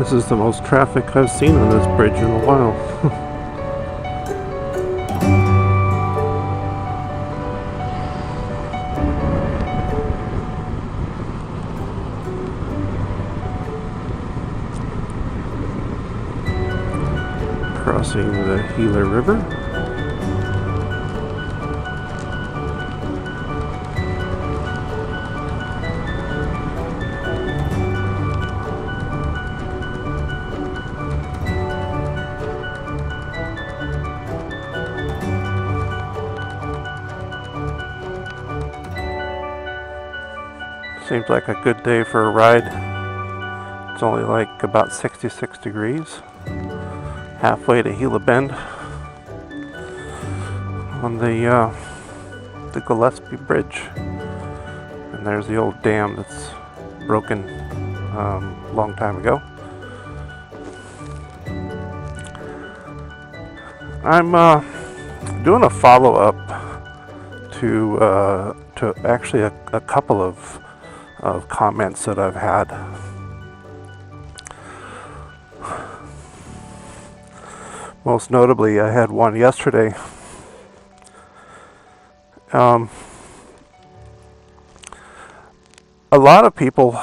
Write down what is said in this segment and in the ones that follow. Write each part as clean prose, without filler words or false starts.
This is the most traffic I've seen on this bridge in a while. Crossing the Gila River. Seems like a good day for a ride. It's only like about 66 degrees. Halfway to Gila Bend on the Gillespie Bridge. And there's the old dam that's broken a long time ago. I'm doing a follow-up to actually a couple of comments that I've had. Most notably, I had one yesterday. A lot of people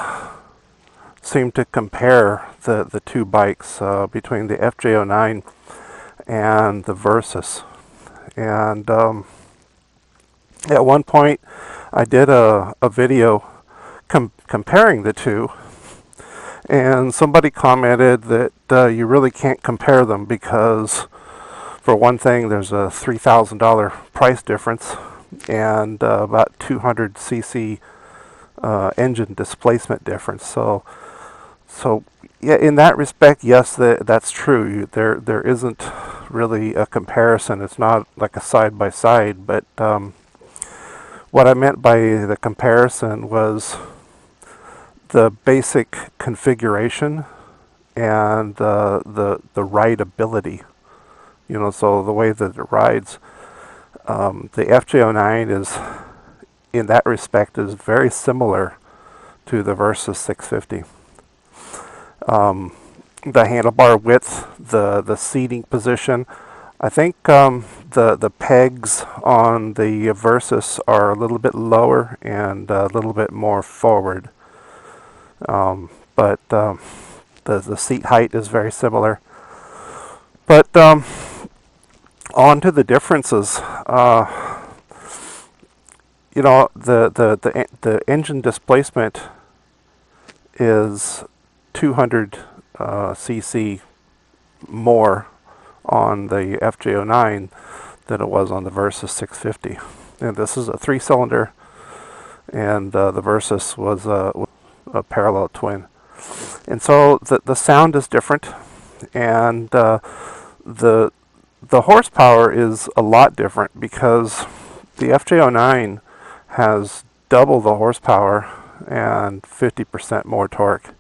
seem to compare the two bikes between the FJ09 and the Versys. And at one point, I did a video comparing the two, and somebody commented that you really can't compare them because, for one thing, there's a $3,000 price difference and about 200 cc engine displacement difference. So yeah, in that respect, yes, that's true. There isn't really a comparison. It's not like a side by side. But what I meant by the comparison was the basic configuration and the rideability. You know, so the way that it rides, the FJ09 is, in that respect, is very similar to the Versys 650. The handlebar width, the seating position. I think the pegs on the Versys are a little bit lower and a little bit more forward. But the seat height is very similar. But on to the differences. You know, the engine displacement is 200 cc more on the FJ09 than it was on the Versys 650. And this is a 3-cylinder, and the Versys was a parallel twin. And so the sound is different, and the horsepower is a lot different because the FJ09 has double the horsepower and 50% more torque.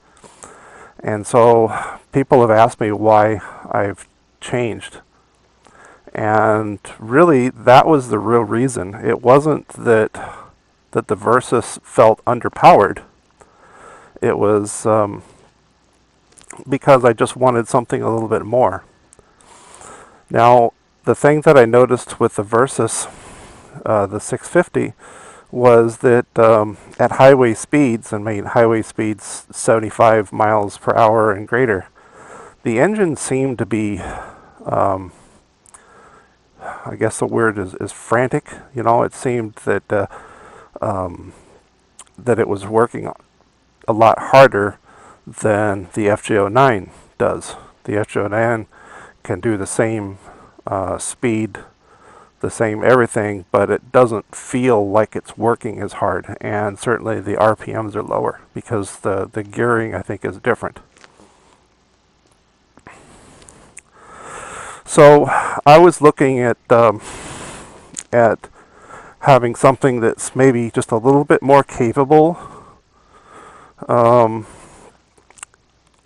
And so people have asked me why I've changed. And really, that was the real reason. It wasn't that the Versys felt underpowered. It was because I just wanted something a little bit more. Now, the thing that I noticed with the Versys, the 650, was that at highway speeds, and highway speeds 75 miles per hour and greater, the engine seemed to be, I guess the word is frantic. You know, it seemed that that it was working a lot harder than the FJ09 does. The FJ09 can do the same speed, the same everything, but it doesn't feel like it's working as hard, and certainly the RPMs are lower because the gearing, I think, is different. So I was looking at having something that's maybe just a little bit more capable on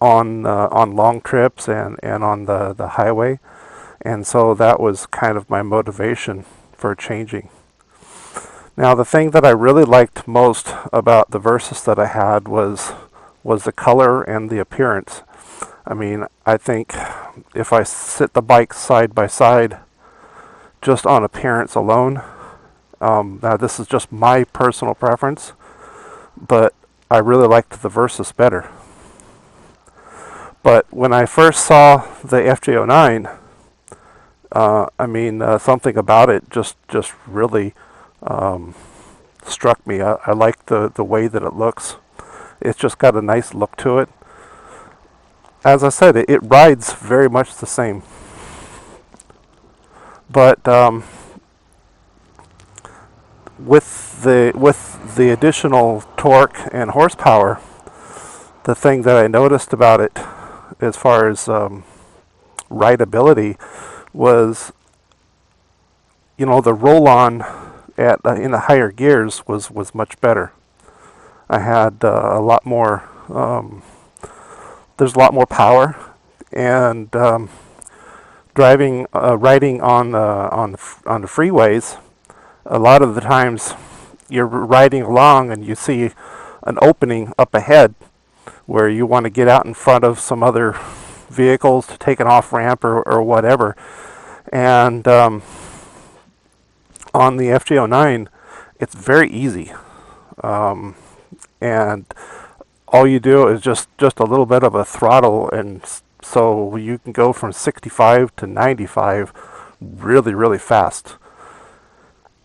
long trips and on the highway. And so that was kind of my motivation for changing. Now, the thing that I really liked most about the Versys that I had was the color and the appearance. I mean, I think if I sit the bikes side by side, just on appearance alone, now this is just my personal preference, but I really liked the Versys better. But when I first saw the FJ09, I mean, something about it just really struck me. I like the way that it looks. It's just got a nice look to it. As I said, it rides very much the same. But with the additional torque and horsepower, the thing that I noticed about it, as far as rideability, was, you know, the roll-on at in the higher gears was much better. I had a lot more. There's a lot more power, and riding on the freeways, a lot of the times you're riding along and you see an opening up ahead where you want to get out in front of some other vehicles to take an off ramp or whatever. And on the FJ09, it's very easy. And all you do is just a little bit of a throttle, and so you can go from 65 to 95 really, really fast.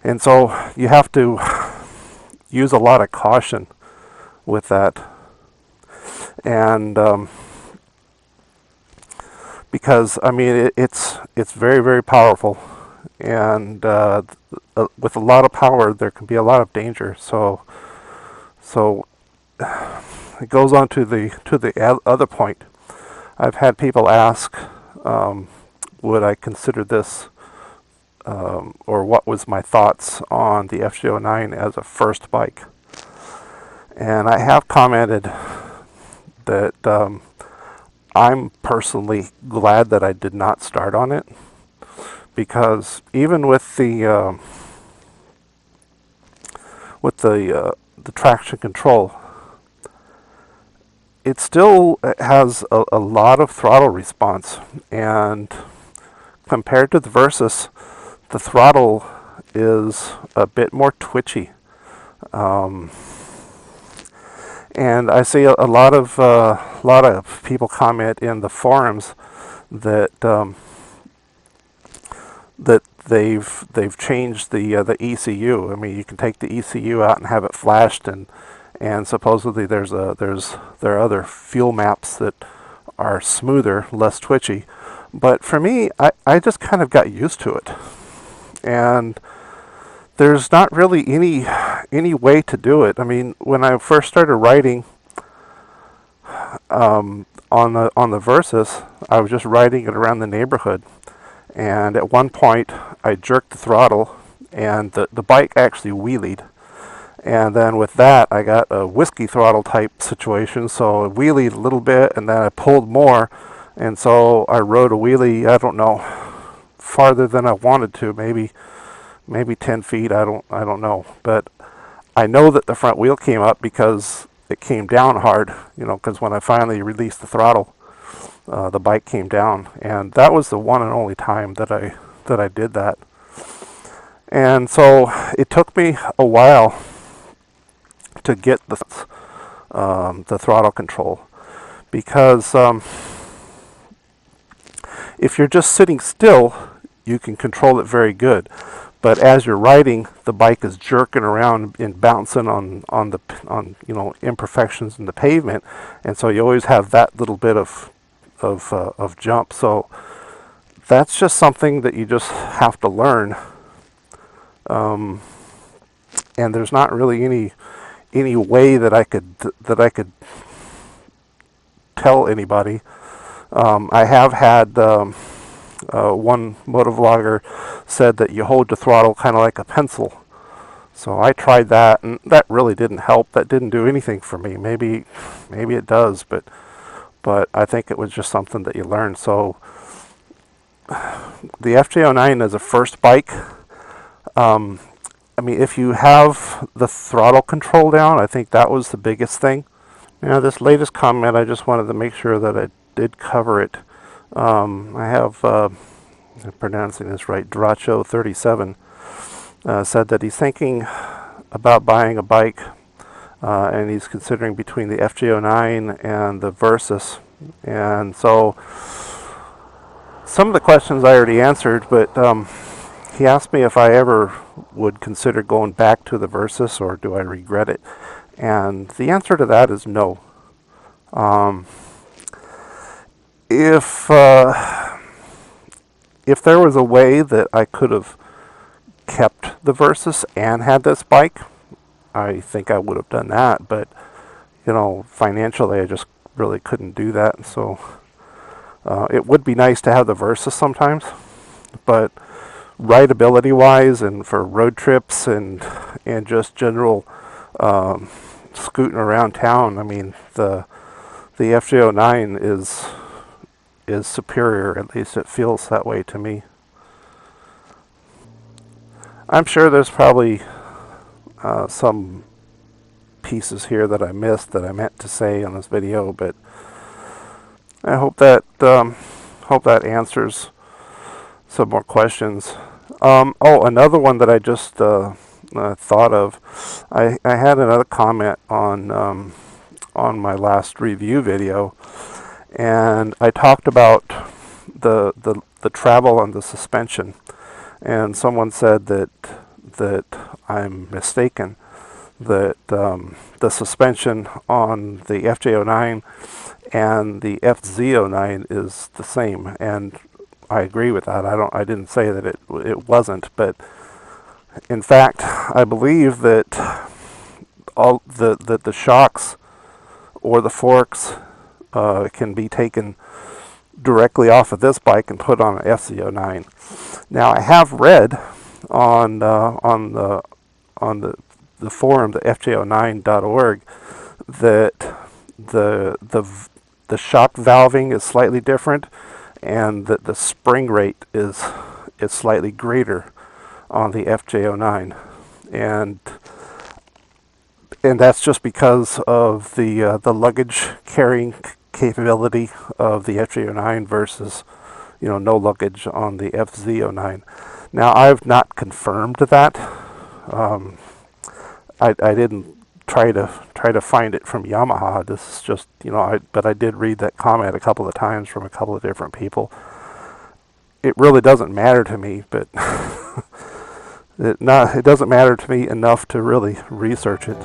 And so you have to use a lot of caution with that. And because, I mean, it's very, very powerful. And with a lot of power, there can be a lot of danger. So it goes on to the other point. I've had people ask, would I consider this, or what was my thoughts on the FJ09 as a first bike. And I have commented that I'm personally glad that I did not start on it, because even with the traction control, it still has a lot of throttle response, and compared to the Versys, the throttle is a bit more twitchy. And I see a lot of people comment in the forums that that they've changed the ECU. I mean, you can take the ECU out and have it flashed, and supposedly there are other fuel maps that are smoother, less twitchy. But for me, I just kind of got used to it, and there's not really any way to do it. I mean, when I first started riding on the Versys, I was just riding it around the neighborhood, and at one point I jerked the throttle, and the bike actually wheelied. And then with that, I got a whiskey throttle type situation, so I wheelied a little bit, and then I pulled more, and so I rode a wheelie, I don't know, farther than I wanted to, maybe 10 feet, I don't know. But I know that the front wheel came up because it came down hard, you know, because when I finally released the throttle, the bike came down, and that was the one and only time that I did that. And so it took me a while to get the throttle control, because if you're just sitting still, you can control it very good. But as you're riding, the bike is jerking around and bouncing on you know, imperfections in the pavement, and so you always have that little bit of jump. So that's just something that you just have to learn. And there's not really any way that I could tell anybody. I have had one motovlogger said that you hold the throttle kind of like a pencil. So I tried that, and that really didn't help. That didn't do anything for me. Maybe it does, but I think it was just something that you learn. So the FJ09 is a first bike. I mean, if you have the throttle control down, I think that was the biggest thing. Now, this latest comment, I just wanted to make sure that I did cover it. I have, I'm pronouncing this right, Dracho37 said that he's thinking about buying a bike, and he's considering between the FJ09 and the Versys. And so some of the questions I already answered, but he asked me if I ever would consider going back to the Versys or do I regret it. And the answer to that is no. If there was a way that I could have kept the Versys and had this bike, I think I would have done that. But financially, I just really couldn't do that. So it would be nice to have the Versys sometimes, but rideability-wise and for road trips and just general scooting around town, I mean the FJ09 is superior. At least it feels that way to me. I'm sure there's probably some pieces here that I missed that I meant to say on this video, but I hope that answers some more questions. Another one that I just thought of. I had another comment on my last review video, and I talked about the travel and the suspension, and someone said that I'm mistaken, that the suspension on the FJ09 and the FZ09 is the same, and I agree with that. I didn't say that it wasn't, but in fact, I believe that all the shocks or the forks can be taken directly off of this bike and put on an FZ09. Now, I have read on the forum, the FJ09.org, that the shock valving is slightly different, and that the spring rate is slightly greater on the FJ09, and that's just because of the luggage carrying capability of the FJ09 versus no luggage on the FZ09. Now, I've not confirmed that. I didn't try to find it from Yamaha. This is just but I did read that comment a couple of times from a couple of different people. It really doesn't matter to me, but it doesn't matter to me enough to really research it.